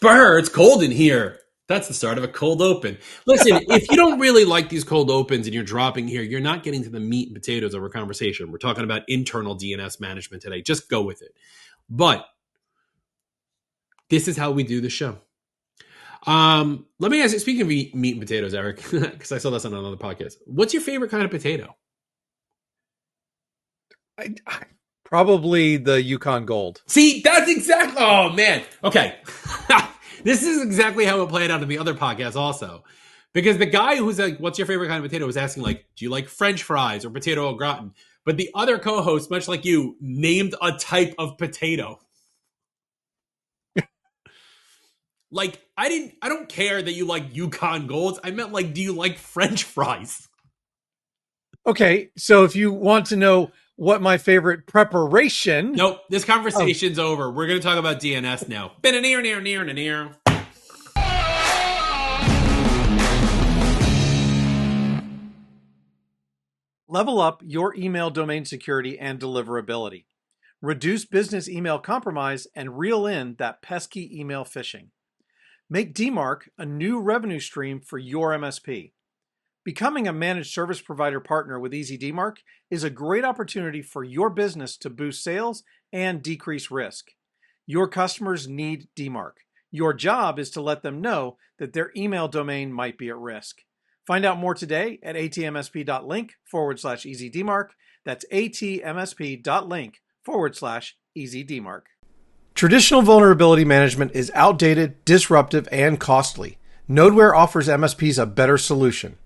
Brr, it's cold in here. That's the start of a cold open. Listen, if you don't really like these cold opens and you're dropping here, you're not getting to the meat and potatoes of our conversation. We're talking about internal DNS management today. Just go with it. But this is how we do the show. Let me ask you, speaking of meat and potatoes, Eric, because I saw this on another podcast. What's your favorite kind of potato? Probably the Yukon Gold. See, that's exactly. Oh, man. Okay. This is exactly how it played out in the other podcast also. Because the guy who's like, what's your favorite kind of potato was asking, like, do you like French fries or potato au gratin? But the other co-host, much like you, named a type of potato. Like, I don't care that you like Yukon Golds. I meant, like, do you like French fries? Okay, so if you want to know what my favorite preparation... Nope, this conversation's over. We're going to talk about DNS now. Near. Level up your email domain security and deliverability. Reduce business email compromise and reel in that pesky email phishing. Make DMARC a new revenue stream for your MSP. Becoming a managed service provider partner with EasyDMARC is a great opportunity for your business to boost sales and decrease risk. Your customers need DMARC. Your job is to let them know that their email domain might be at risk. Find out more today at atmsp.link/EasyDMARC. That's atmsp.link/EasyDMARC. Traditional vulnerability management is outdated, disruptive, and costly. Nodeware offers MSPs a better solution.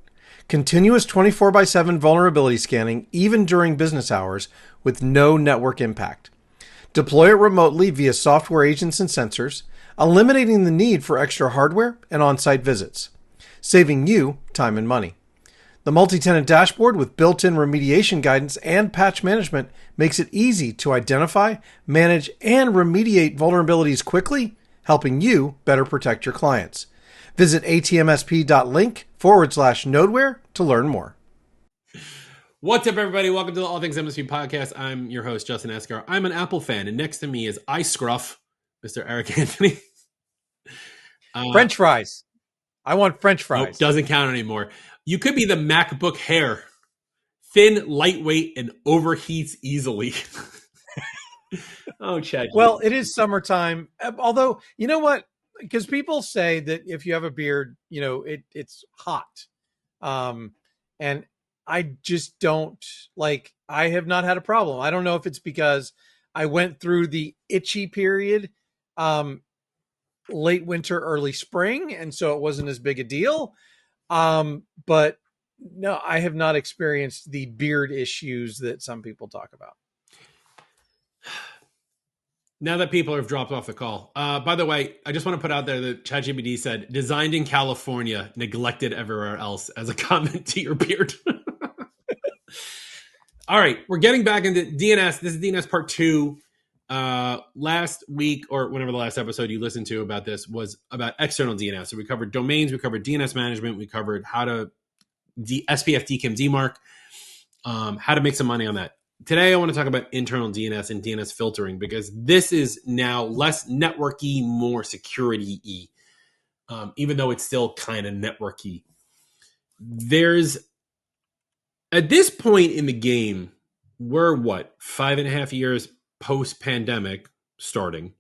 Continuous 24/7 vulnerability scanning, even during business hours, with no network impact. Deploy it remotely via software agents and sensors, eliminating the need for extra hardware and on-site visits, saving you time and money. The multi-tenant dashboard with built-in remediation guidance and patch management makes it easy to identify, manage, and remediate vulnerabilities quickly, helping you better protect your clients. Visit atmsp.link/Nodeware to learn more. What's up, everybody? Welcome to the All Things MSP podcast. I'm your host, Justin Esgar. I'm an Apple fan, and next to me is iScruff, Mr. Eric Anthony. French fries. I want French fries. Nope, doesn't count anymore. You could be the MacBook Air. Thin, lightweight, and overheats easily. Oh, Chad. Well, it is summertime. Although, you know what? Because people say that if you have a beard, you know, it's hot. And I just don't like, I have not had a problem. I don't know if it's because I went through the itchy period, late winter, early spring. And so it wasn't as big a deal. But no, I have not experienced the beard issues that some people talk about. Now that people have dropped off the call. By the way, I just want to put out there that ChatGPT said, designed in California, neglected everywhere else, as a comment to your beard. All right, we're getting back into DNS. This is DNS part 2. Last week, or whenever the last episode you listened to about this, was about external DNS. So we covered domains, we covered DNS management, we covered how to SPF, DKIM, DMARC, how to make some money on that. Today, I want to talk about internal DNS and DNS filtering, because this is now less networky, more security-y, even though it's still kind of networky. At this point in the game, we're 5.5 years post-pandemic starting.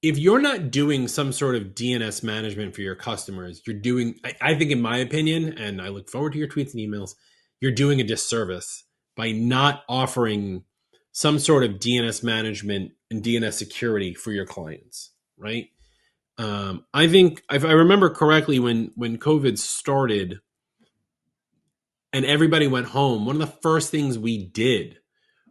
If you're not doing some sort of DNS management for your customers, you're doing, I think in my opinion, and I look forward to your tweets and emails, you're doing a disservice by not offering some sort of DNS management and DNS security for your clients, right? I think, if I remember correctly, when COVID started and everybody went home, one of the first things we did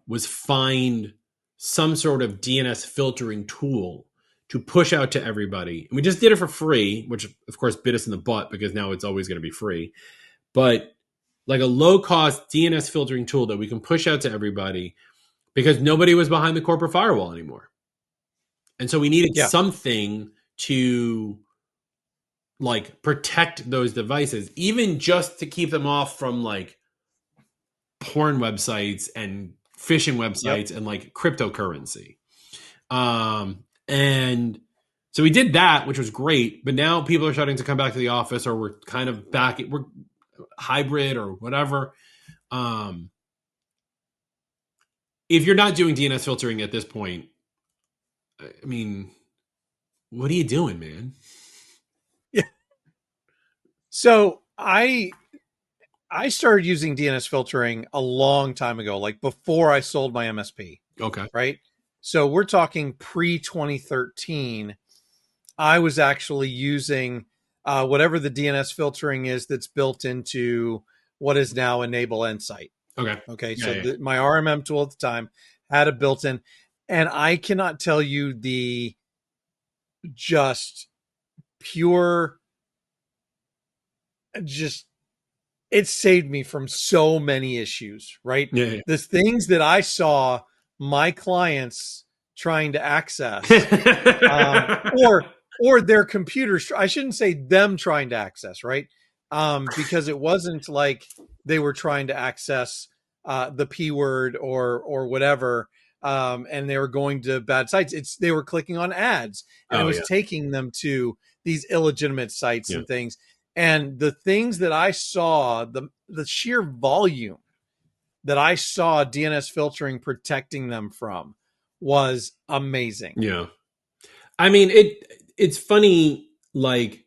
was find some sort of DNS filtering tool to push out to everybody. And we just did it for free, which of course bit us in the butt, because now it's always going to be free. But like a low-cost DNS filtering tool that we can push out to everybody, because nobody was behind the corporate firewall anymore. And so we needed something to like protect those devices, even just to keep them off from like porn websites and phishing websites and like cryptocurrency. And So we did that, which was great. But now people are starting to come back to the office, or we're kind of back. We're hybrid or whatever. If you're not doing DNS filtering at this point, I mean, what are you doing, man? Yeah. So I started using DNS filtering a long time ago, like before I sold my MSP. Okay. Right. So we're talking pre-2013. I was actually using whatever the DNS filtering is that's built into what is now Enable Insight. Okay. Okay. So my RMM tool at the time had a built-in, and I cannot tell you the just pure, it saved me from so many issues, right? Yeah. The things that I saw my clients trying to access, or their computers. I shouldn't say them trying to access, right? Because it wasn't like they were trying to access the P word or whatever, and they were going to bad sites. They were clicking on ads, and it was taking them to these illegitimate sites and things. And the things that I saw, the sheer volume that I saw DNS filtering protecting them from was amazing. Yeah. I mean, it's funny, like,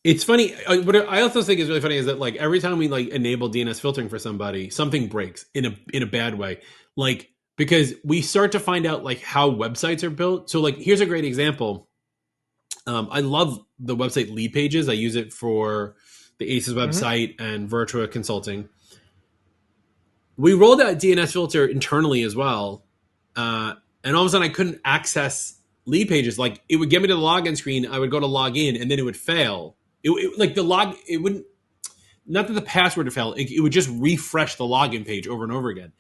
it's funny. What I also think is really funny is that, like, every time we like enable DNS filtering for somebody, something breaks in a bad way. Like, because we start to find out like how websites are built. So like, here's a great example. I love the website Lead Pages. I use it for the ACES website and Virtua Consulting. We rolled out DNS filter internally as well. And all of a sudden I couldn't access Lead Pages. Like, it would get me to the login screen. I would go to log in and then it would fail. It wouldn't, not that the password would fail. It would just refresh the login page over and over again.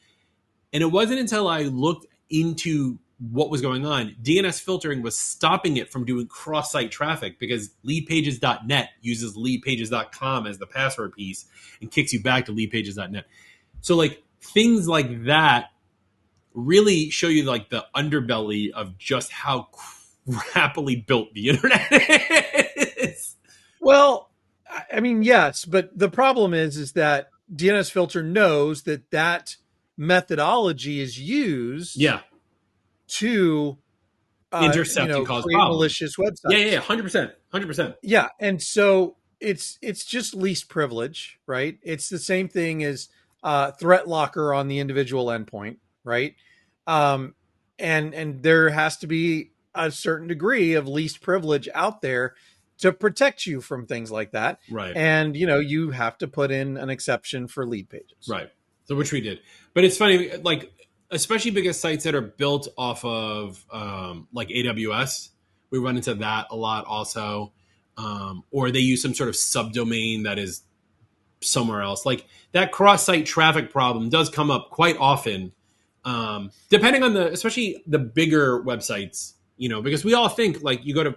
And it wasn't until I looked into what was going on, DNS filtering was stopping it from doing cross-site traffic because leadpages.net uses leadpages.com as the password piece and kicks you back to leadpages.net. So like things like that really show you like the underbelly of just how crappily built the internet is. Well, I mean, yes, but the problem is that DNS filter knows that methodology is used to intercept and cause create problems. malicious websites. Yeah, 100%. Yeah, and so it's just least privilege, right? It's the same thing as threat locker on the individual endpoint, right? And there has to be a certain degree of least privilege out there to protect you from things like that. Right. And, you have to put in an exception for Lead Pages. Right. So which we did. But it's funny, like, especially because sites that are built off of like AWS, we run into that a lot also. Or they use some sort of subdomain that is somewhere else. Like that cross-site traffic problem does come up quite often, depending on especially the bigger websites, because we all think like you go to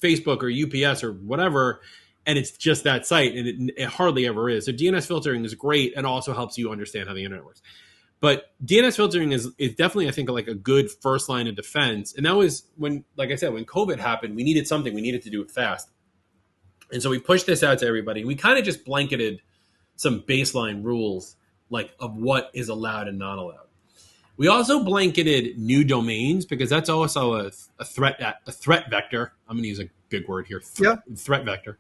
Facebook or UPS or whatever, and it's just that site, and it hardly ever is. So DNS filtering is great and also helps you understand how the internet works. But DNS filtering is definitely, I think, like a good first line of defense. And that was when, like I said, when COVID happened, we needed something. We needed to do it fast. And so we pushed this out to everybody. We kind of just blanketed some baseline rules, like of what is allowed and not allowed. We also blanketed new domains because that's also a threat vector. I'm going to use a big word here. Threat vector,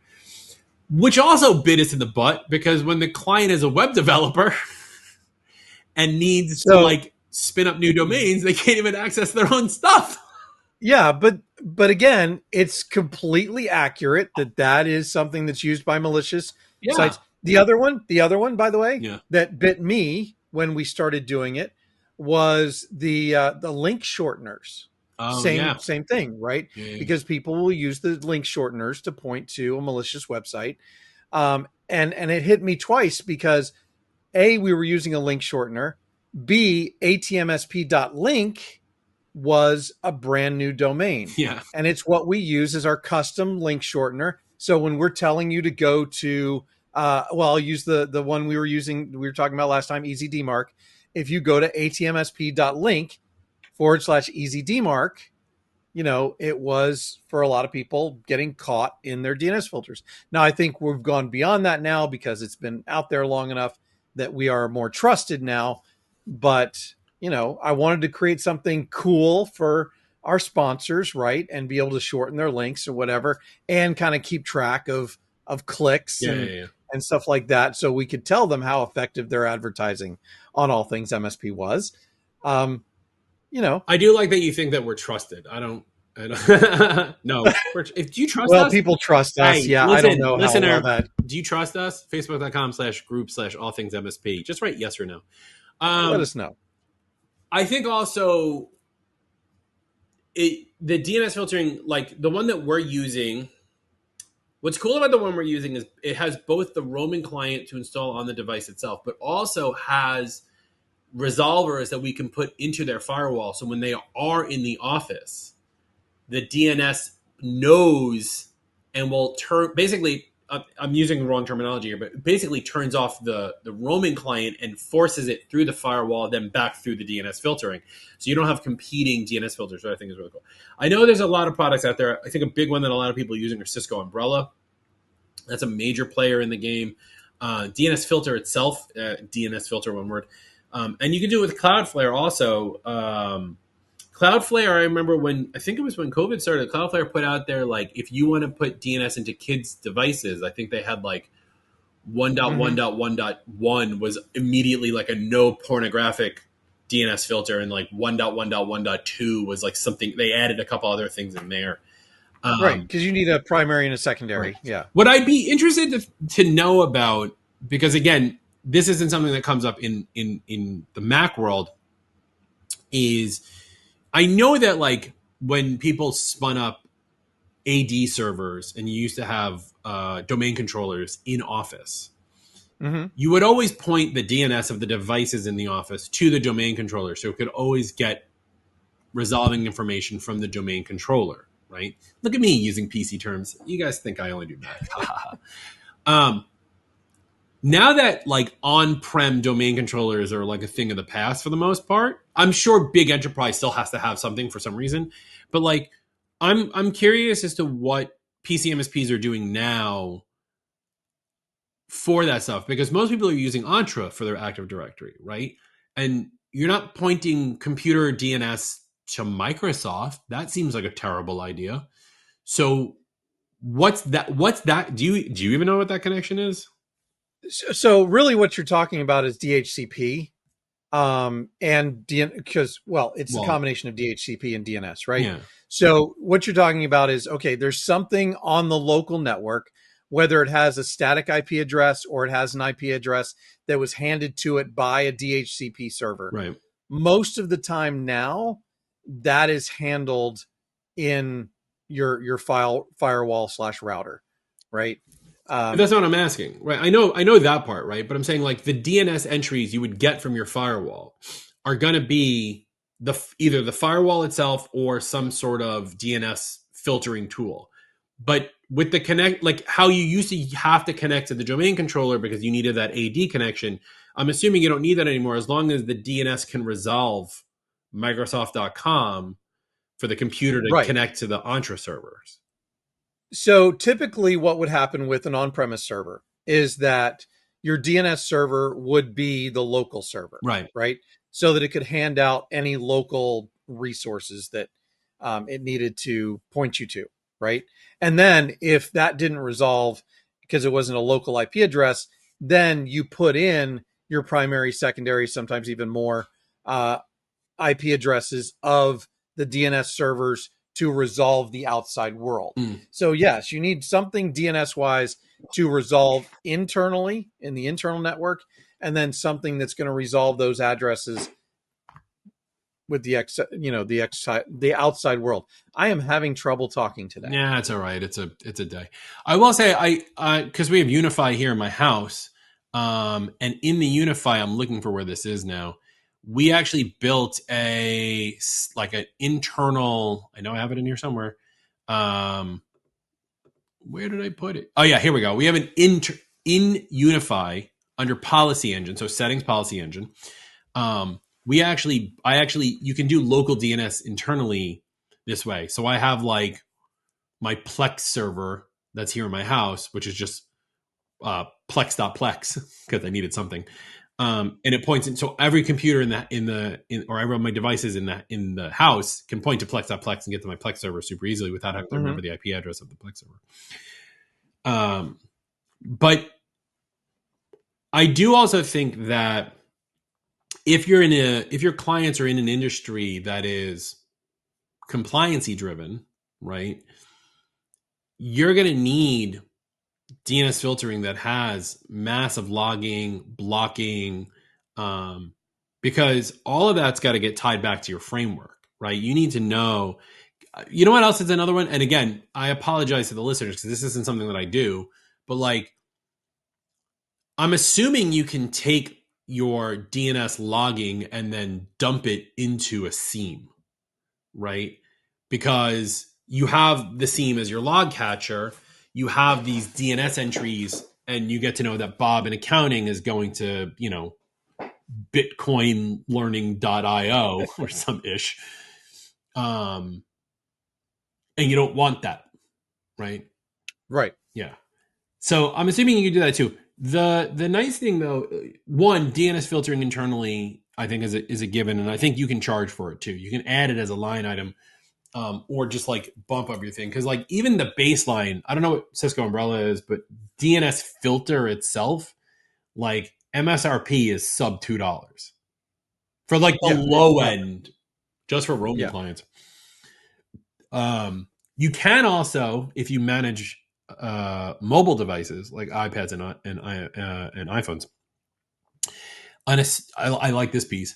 which also bit us in the butt because when the client is a web developer and needs to like spin up new domains, they can't even access their own stuff. Yeah, but again, it's completely accurate that is something that's used by malicious sites. The other one, by the way, that bit me when we started doing it was the link shorteners. Same thing, right? Yeah. Because people will use the link shorteners to point to a malicious website. And it hit me twice because A, we were using a link shortener. B, atmsp.link was a brand new domain. Yeah. And it's what we use as our custom link shortener. So when we're telling you to go to, I'll use the one we were talking about last time, EasyDmark. If you go to atmsp.link /EasyDmark, it was for a lot of people getting caught in their DNS filters. Now, I think we've gone beyond that now because it's been out there long enough that we are more trusted now. But, I wanted to create something cool for our sponsors, right? And be able to shorten their links or whatever and kind of keep track of clicks and stuff like that. So we could tell them how effective their advertising on All Things MSP was. I do like that you think that we're trusted. I don't no. Do you trust us? Well, people trust us. Hey, yeah. listen, I don't know listener, how well that. Do you trust us? Facebook.com/group/all things MSP. Just write yes or no. Let us know. I think also the DNS filtering, like the one that we're using, what's cool about the one we're using is it has both the roaming client to install on the device itself, but also has resolvers that we can put into their firewall. So when they are in the office, the DNS knows and will turn, basically, I'm using the wrong terminology here, but basically turns off the roaming client and forces it through the firewall, then back through the DNS filtering. So you don't have competing DNS filters, which I think is really cool. I know there's a lot of products out there. I think a big one that a lot of people are using are Cisco Umbrella. That's a major player in the game. DNSFilter itself, DNSFilter, one word. And you can do it with Cloudflare also. Cloudflare, I remember I think it was when COVID started, Cloudflare put out there, like, if you want to put DNS into kids' devices, I think they had like 1.1.1.1 was immediately like a no pornographic DNS filter, and like 1.1.1.2 was like something, they added a couple other things in there. Right, because you need a primary and a secondary. Right. Yeah. What I'd be interested to know about, because again, this isn't something that comes up in the Mac world, is I know that like when people spun up AD servers and you used to have domain controllers in Office, you would always point the DNS of the devices in the office to the domain controller. So it could always get resolving information from the domain controller, right? Look at me using PC terms. You guys think I only do Mac. Now that like on-prem domain controllers are like a thing of the past for the most part, I'm sure big enterprise still has to have something for some reason. But like, I'm curious as to what PC MSPs are doing now for that stuff, because most people are using Entra for their Active Directory, right? And you're not pointing computer DNS to Microsoft. That seems like a terrible idea. So what's that? Do you even know what that connection is? So really what you're talking about is DHCP, and because, it's a combination of DHCP and DNS, right? Yeah. So what you're talking about is, okay, there's something on the local network, whether it has a static IP address or it has an IP address that was handed to it by a DHCP server. Right. Most of the time now, that is handled in your firewall/router, right? But that's not what I'm asking, right? I know that part, right? But I'm saying like the DNS entries you would get from your firewall are going to be either the firewall itself or some sort of DNS filtering tool. But with the connect, like how you used to have to connect to the domain controller because you needed that AD connection, I'm assuming you don't need that anymore as long as the DNS can resolve Microsoft.com for the computer to connect to the Entra servers. So typically what would happen with an on-premise server is that your DNS server would be the local server, right? So that it could hand out any local resources that it needed to point you to, right? And then if that didn't resolve because it wasn't a local IP address, then you put in your primary, secondary, sometimes even more IP addresses of the DNS servers to resolve the outside world. So yes, you need something DNS wise to resolve internally in the internal network, and then something that's going to resolve those addresses with the outside world. I am having trouble talking today. Yeah, it's all right. It's a day. I will say because we have Unify here in my house, and in the Unify, I'm looking for where this is now. We actually built an internal, I know I have it in here somewhere. Where did I put it? Oh yeah, here we go. We have an in Unify under policy engine. So settings policy engine. You can do local DNS internally this way. So I have like my Plex server that's here in my house, which is just plex.plex because I needed something. And it points in, so every computer or every of my devices in the house can point to plex.plex and get to my Plex server super easily without having to remember the IP address of the Plex server. But I do also think that if your clients are in an industry that is compliancy driven, right, you're going to need DNS filtering that has massive logging, blocking, because all of that's got to get tied back to your framework, right? You need to know, you know what else is another one? And again, I apologize to the listeners because this isn't something that I do, but like, I'm assuming you can take your DNS logging and then dump it into a SIEM, right? Because you have the SIEM as your log catcher, you have these DNS entries, and you get to know that Bob in accounting is going to, bitcoinlearning.io or some ish. And you don't want that, right? Right. Yeah. So I'm assuming you can do that too. The nice thing though, one, DNS filtering internally, I think is a given, and I think you can charge for it too. You can add it as a line item, or just like bump up your thing. Because like even the baseline, I don't know what Cisco Umbrella is, but DNSFilter itself, like MSRP is sub $2 for like the low end, just for roaming clients. You can also, if you manage mobile devices like iPads and iPhones, I like this piece,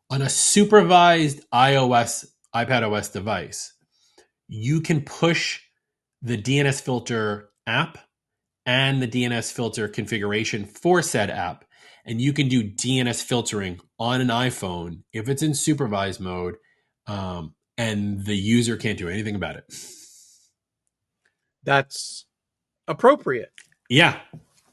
on a supervised iPadOS device, you can push the DNSFilter app and the DNSFilter configuration for said app, and you can do DNS filtering on an iPhone if it's in supervised mode, and the user can't do anything about it. That's appropriate. Yeah.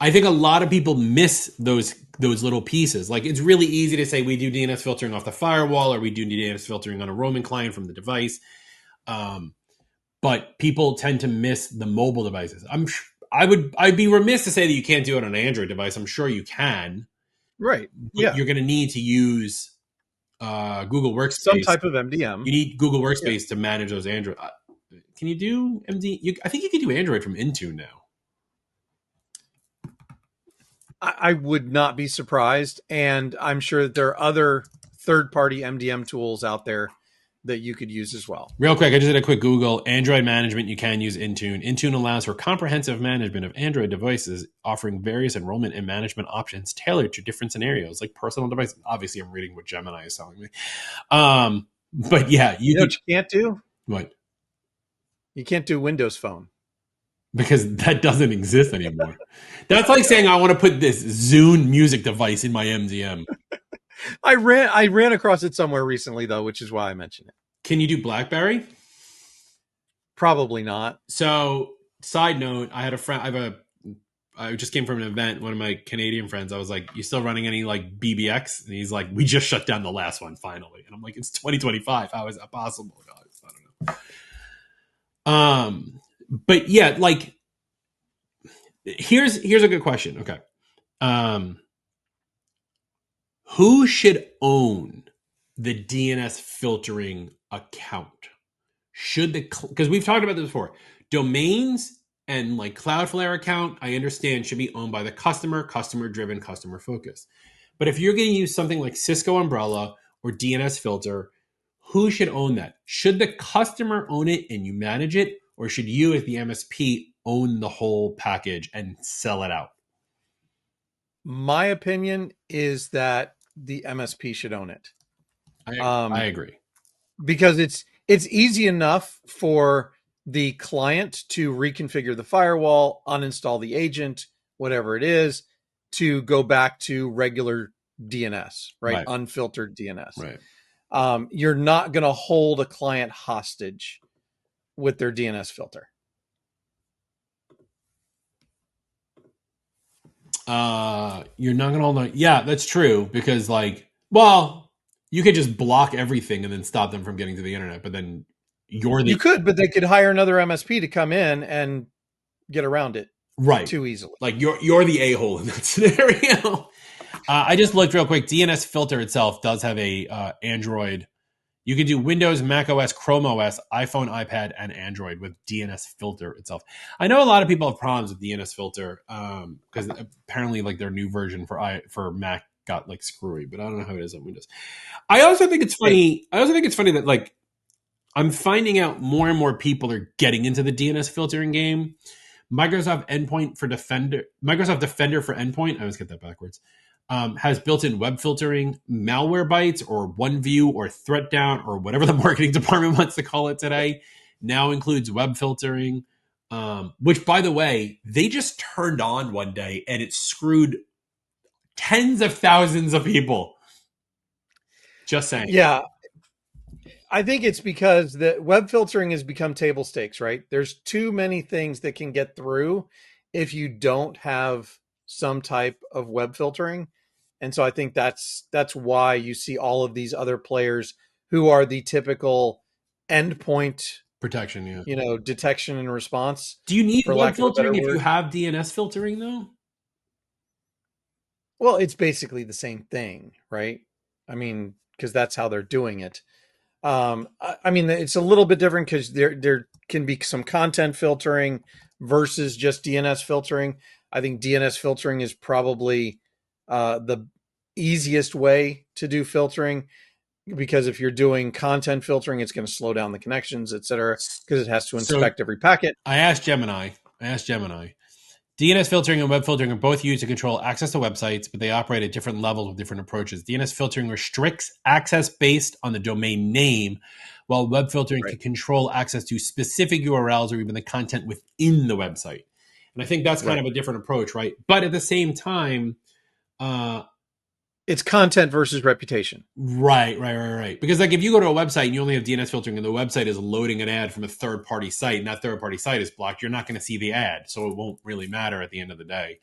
I think a lot of people miss those little pieces. Like, it's really easy to say we do DNS filtering off the firewall, or we do DNS filtering on a roaming client from the device. But people tend to miss the mobile devices. I'd be remiss to say that you can't do it on an Android device. I'm sure you can. Right. But you're going to need to use Google Workspace. Some type of MDM. You need Google Workspace to manage those Android. Can you do MD? I think you can do Android from Intune now. I would not be surprised. And I'm sure that there are other third-party MDM tools out there that you could use as well. Real quick, I just did a quick Google. Android management, you can use Intune. Intune allows for comprehensive management of Android devices, offering various enrollment and management options tailored to different scenarios, like personal devices. Obviously, I'm reading what Gemini is telling me. But yeah, you know what you can't do? What? You can't do Windows Phone. Because that doesn't exist anymore. That's like saying I want to put this Zune music device in my MDM. I ran across it somewhere recently, though, which is why I mentioned it. Can you do BlackBerry? Probably not. So, side note, I had a friend. I just came from an event. One of my Canadian friends. I was like, "You still running any like BBX?" And he's like, "We just shut down the last one finally." And I'm like, "It's 2025. How is that possible, guys?" I don't know. But yeah, like, here's a good question. Okay. Who should own the DNS filtering account? Because we've talked about this before. Domains and like Cloudflare account, I understand, should be owned by the customer driven, customer focused. But if you're going to use something like Cisco Umbrella or DNSFilter, who should own that? Should the customer own it and you manage it? Or should you, as the MSP, own the whole package and sell it out? My opinion is that the MSP should own it. I agree. Because it's easy enough for the client to reconfigure the firewall, uninstall the agent, whatever it is, to go back to regular DNS, right? Unfiltered DNS. Right. You're not going to hold a client hostage with their DNS filter. You're not going to hold on. Yeah, that's true. Because like, well, you could just block everything and then stop them from getting to the internet. But then You could, but they could hire another MSP to come in and get around it too easily. Like you're the a-hole in that scenario. I just looked real quick. DNSFilter itself does have a Android. You can do Windows, Mac OS, Chrome OS, iPhone, iPad, and Android with DNSFilter itself. I know a lot of people have problems with DNSFilter because apparently like their new version for Mac got like screwy, but I don't know how it is on Windows. I also think it's funny. That like I'm finding out more and more people are getting into the DNS filtering game. Microsoft Defender for Endpoint. I always get that backwards. Has built-in web filtering, malware bytes, or OneView, or threat down, or whatever the marketing department wants to call it today. Now includes web filtering, which, by the way, they just turned on one day, and it screwed tens of thousands of people. Just saying. Yeah. I think it's because the web filtering has become table stakes, right? There's too many things that can get through if you don't have some type of web filtering. And so I think that's why you see all of these other players who are the typical endpoint protection, detection and response. Do you need web filtering if you have DNS filtering though? Well, it's basically the same thing, right? I mean, because that's how they're doing it. I mean, it's a little bit different because there can be some content filtering versus just DNS filtering. I think DNS filtering is probably the easiest way to do filtering, because if you're doing content filtering, it's going to slow down the connections, et cetera, because it has to inspect every packet. I asked Gemini. DNS filtering and web filtering are both used to control access to websites, but they operate at different levels with different approaches. DNS filtering restricts access based on the domain name, while web filtering can control access to specific URLs or even the content within the website. And I think that's kind of a different approach, right? But at the same time, it's content versus reputation. Right. Because like if you go to a website and you only have DNS filtering and the website is loading an ad from a third-party site and that third-party site is blocked, you're not going to see the ad. So it won't really matter at the end of the day.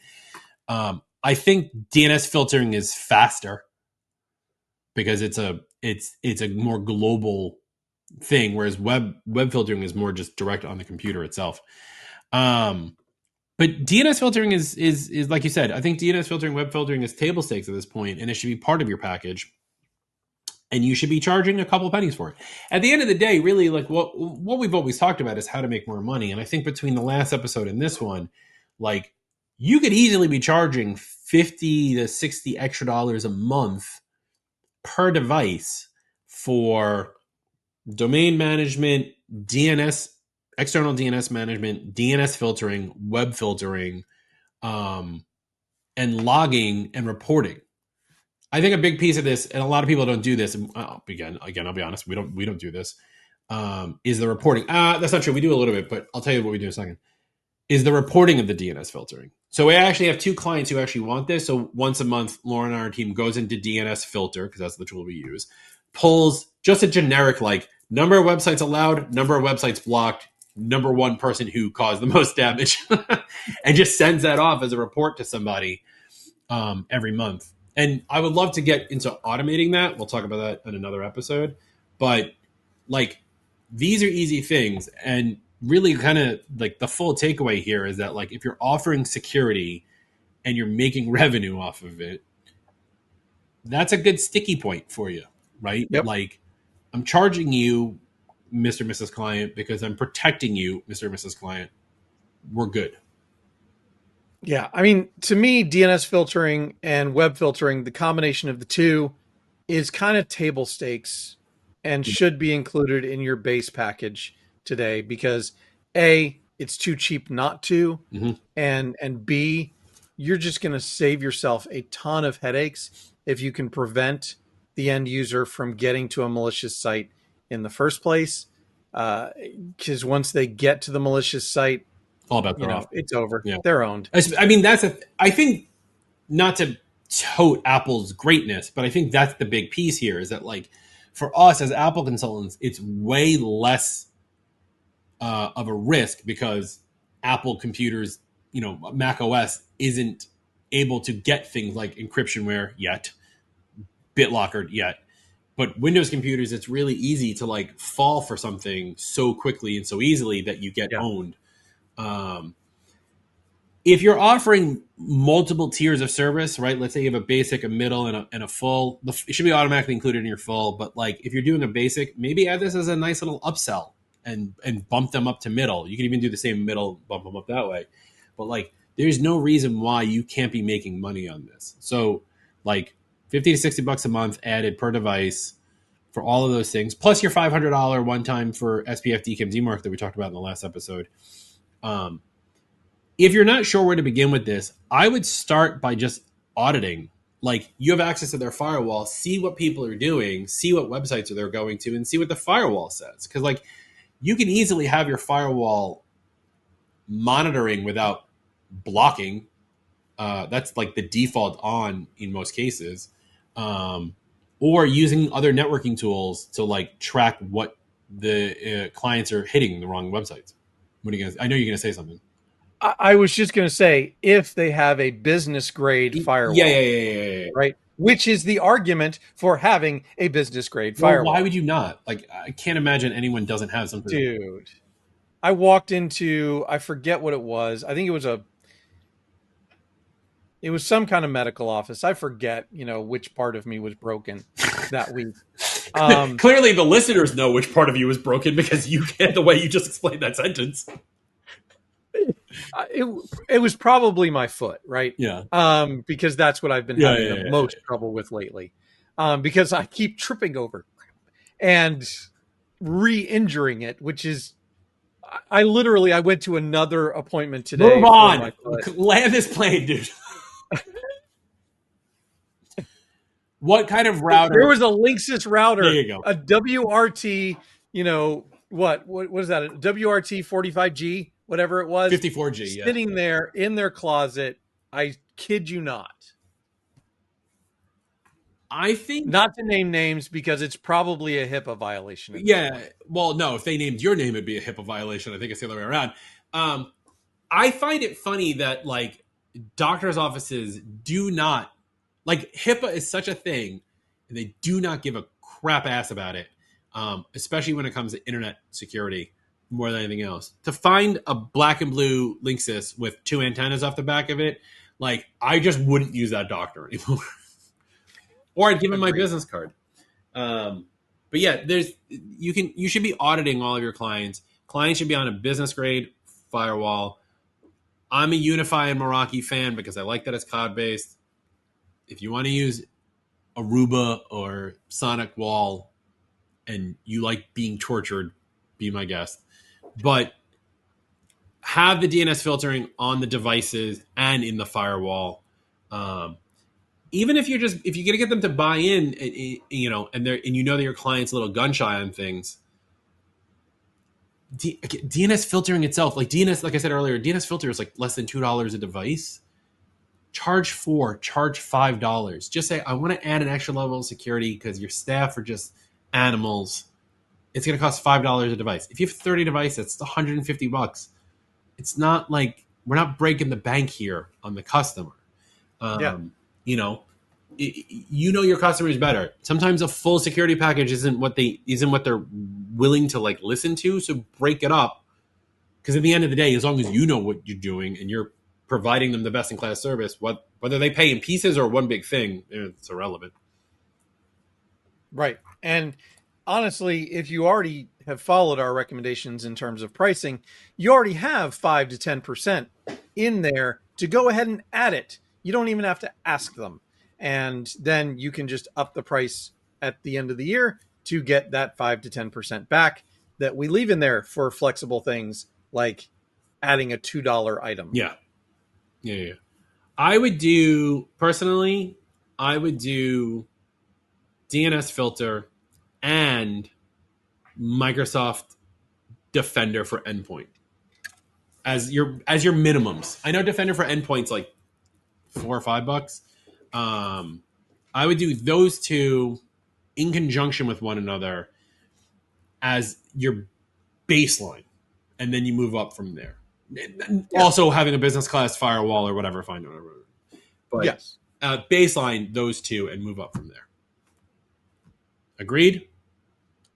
I think DNS filtering is faster because it's a more global thing, whereas web filtering is more just direct on the computer itself. But DNS filtering is like you said, I think DNS filtering, web filtering is table stakes at this point, and it should be part of your package. And you should be charging a couple pennies for it. At the end of the day, really, like what we've always talked about is how to make more money. And I think between the last episode and this one, like you could easily be charging $50 to $60 extra a month per device for domain management, DNS, external DNS management, DNS filtering, web filtering, and logging and reporting. I think a big piece of this, and a lot of people don't do this. And again, I'll be honest, we don't do this. Is the reporting? That's not true. We do a little bit, but I'll tell you what we do in a second. Is the reporting of the DNS filtering. So we actually have two clients who actually want this. So once a month, Lauren and our team goes into DNSFilter, because that's the tool we use, pulls just a generic like number of websites allowed, number of websites blocked, number one person who caused the most damage, and just sends that off as a report to somebody every month. And I would love to get into automating that. We'll talk about that in another episode. But like, these are easy things. And really kind of like the full takeaway here is that like, if you're offering security and you're making revenue off of it, that's a good sticky point for you, right? Yep. Like, I'm charging you, Mr. and Mrs. Client, because I'm protecting you, Mr. and Mrs. Client. We're good. Yeah, I mean, to me, DNS filtering and web filtering, the combination of the two is kind of table stakes and should be included in your base package today because A, it's too cheap not to, and B, you're just going to save yourself a ton of headaches if you can prevent the end user from getting to a malicious site in the first place. Because once they get to the malicious site, all about their own. It's over. Yeah. They're owned. I mean, I think, not to tote Apple's greatness, but I think that's the big piece here is that like for us as Apple consultants, it's way less of a risk because Apple computers, Mac OS isn't able to get things like encryptionware yet, BitLocker yet. But Windows computers, it's really easy to like fall for something so quickly and so easily that you get owned. If you're offering multiple tiers of service, right? Let's say you have a basic, a middle, and a full. It should be automatically included in your full. But like if you're doing a basic, maybe add this as a nice little upsell and bump them up to middle. You can even do the same middle, bump them up that way. But like there's no reason why you can't be making money on this. So like $50 to $60 a month added per device for all of those things, plus your $500 one time for SPF DKIM DMARC that we talked about in the last episode. If you're not sure where to begin with this, I would start by just auditing. Like you have access to their firewall, see what people are doing, see what websites they're going to, and see what the firewall says. Because like you can easily have your firewall monitoring without blocking. That's like the default on in most cases. Or using other networking tools to like track what the clients are hitting the wrong websites. What are you gonna? I know you're gonna say something. I was just going to say, if they have a business grade firewall, yeah. Right, which is the argument for having a business grade firewall. Why would you not? Like, I can't imagine anyone doesn't have something. Dude, I walked into, I forget what it was. I think it was some kind of medical office. I forget, which part of me was broken that week. Clearly, the listeners know which part of you was broken because you get the way you just explained that sentence. It was probably my foot, right? Yeah. Because that's what I've been having the most trouble with lately. Because I keep tripping over and re-injuring it, which is, I went to another appointment today. Move on. Land this plane, dude. What kind of router? There was a Linksys router. There you go. A WRT, what is that? A WRT 45G? Whatever it was, 54G, sitting there in their closet. I kid you not. I think not to name names because it's probably a HIPAA violation. Yeah. Well, no, if they named your name, it'd be a HIPAA violation. I think it's the other way around. I find it funny that like doctors' offices do not like HIPAA is such a thing, and they do not give a crap ass about it, especially when it comes to internet security. More than anything else, to find a black and blue Linksys with 2 antennas off the back of it, like I just wouldn't use that doctor anymore, or I'd give him my business card. But yeah, you should be auditing all of your clients. Clients should be on a business grade firewall. I'm a Unify and Meraki fan because I like that it's cloud based. If you want to use Aruba or Sonic Wall, and you like being tortured, be my guest. But have the DNS filtering on the devices and in the firewall. Even if you're gonna get them to buy in, and you know that your client's a little gun shy on things. DNS filtering itself, like DNS, like I said earlier, DNS filter is like less than $2 a device. Charge $5. Just say, I want to add an extra level of security because your staff are just animals. It's going to cost $5 a device. If you have 30 devices, it's $150. It's not like we're not breaking the bank here on the customer. You know your customers better. Sometimes a full security package isn't what they're willing to like listen to. So break it up, because at the end of the day, as long as you know what you're doing and you're providing them the best in class service, whether they pay in pieces or one big thing, it's irrelevant. Right. And honestly, if you already have followed our recommendations in terms of pricing, you already have 5 to 10% in there to go ahead and add it. You don't even have to ask them. And then you can just up the price at the end of the year to get that 5 to 10% back that we leave in there for flexible things like adding a $2 item. Yeah. I would do DNS filter and Microsoft Defender for endpoint as your minimums. I know Defender for endpoint's like $4 or $5. I would do those two in conjunction with one another as your baseline, and then you move up from there. Also, having a business class firewall or whatever, fine, whatever. But yes, baseline those two and move up from there. Agreed?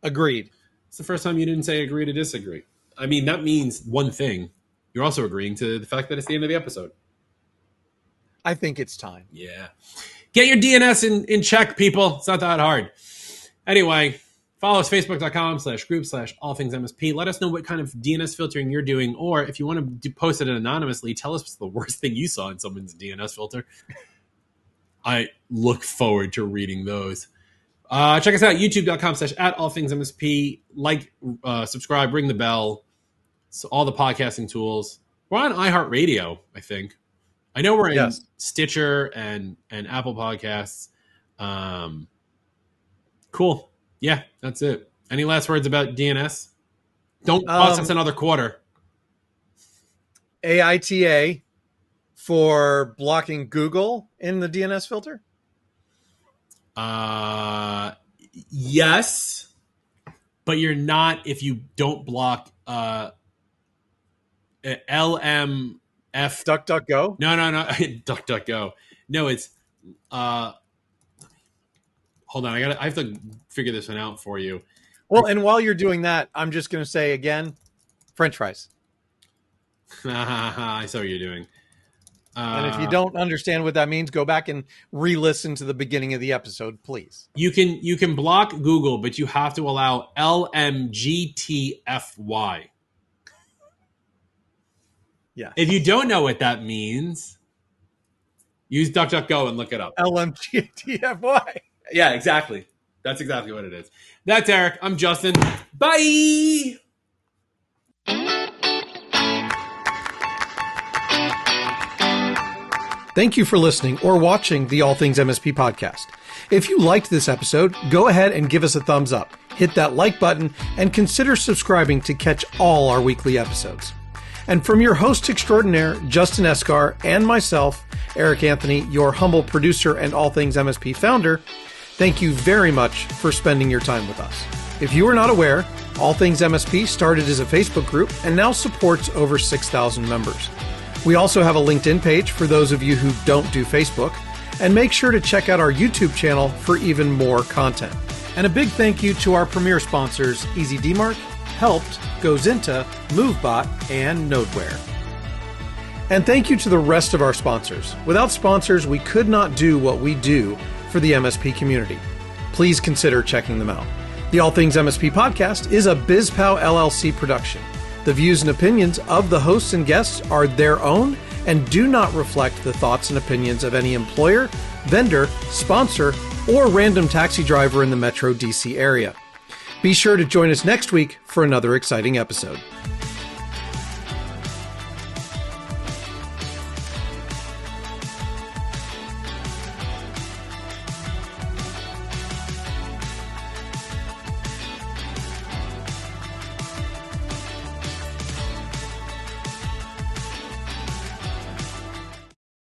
Agreed. It's the first time you didn't say agree to disagree. I mean, that means one thing. You're also agreeing to the fact that it's the end of the episode. I think it's time. Yeah. Get your DNS in check, people. It's not that hard. Anyway, follow us, facebook.com/group/allthingsmsp. Let us know what kind of DNS filtering you're doing, or if you want to post it anonymously, tell us what's the worst thing you saw in someone's DNS filter. I look forward to reading those. Check us out, youtube.com/@allthingsmsp. Like, subscribe, ring the bell. So all the podcasting tools. We're on iHeartRadio, I think. I know we're in Stitcher and Apple Podcasts. Cool. Yeah, that's it. Any last words about DNS? Don't cost us another quarter. AITA for blocking Google in the DNS filter? Yes, but you're not if you don't block LMF. DuckDuckGo? No. DuckDuckGo. No, it's hold on. I have to figure this one out for you. Well, and while you're doing that, I'm just going to say again, French fries. I saw what you're doing. And if you don't understand what that means, go back and re-listen to the beginning of the episode, please. You can block Google, but you have to allow LMGTFY. Yeah. If you don't know what that means, use DuckDuckGo and look it up. LMGTFY. Yeah, exactly. That's exactly what it is. That's Eric. I'm Justin. Bye. Thank you for listening or watching the All Things MSP podcast. If you liked this episode, go ahead and give us a thumbs up, hit that like button, and consider subscribing to catch all our weekly episodes. And from your host extraordinaire, Justin Esgar, and myself, Eric Anthony, your humble producer and All Things MSP founder, thank you very much for spending your time with us. If you are not aware, All Things MSP started as a Facebook group and now supports over 6,000 members. We also have a LinkedIn page for those of you who don't do Facebook, and make sure to check out our YouTube channel for even more content. And a big thank you to our premier sponsors, EasyDmark, Helped, Goes Into, MoveBot, and Nodeware. And thank you to the rest of our sponsors. Without sponsors, we could not do what we do for the MSP community. Please consider checking them out. The All Things MSP podcast is a BizPow LLC production. The views and opinions of the hosts and guests are their own and do not reflect the thoughts and opinions of any employer, vendor, sponsor, or random taxi driver in the Metro DC area. Be sure to join us next week for another exciting episode.